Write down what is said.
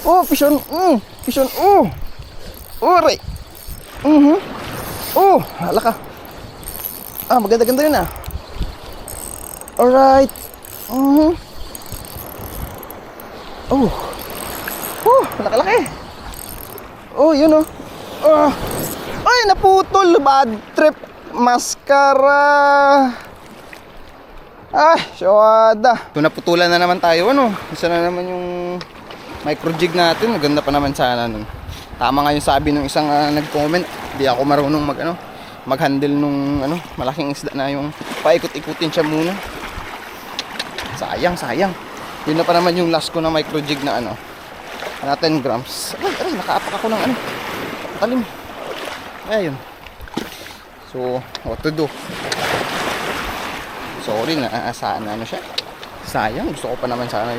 Oh, pison. Pison. Aray. Hala ka. Maganda-ganda yun ah. Alright. Laki-laki. Yun oh. Ay, naputol. Bad trip. Mascara. Ay, syawada. Ito, naputulan na naman tayo, ano. Isa na naman yung micro jig natin. Maganda pa naman sana nun. Tama nga yung sabi ng isang nag-comment. Di ako marunong mag-handle nung malaking isda na yung paikot-ikutin siya muna. Sayang. Yun na pa naman yung last ko na micro jig na 10 grams. Aray, nakaapak ako ng talim. Ayun. So, what to do? Sorry na siya. Sayang, gusto ko pa naman sana yung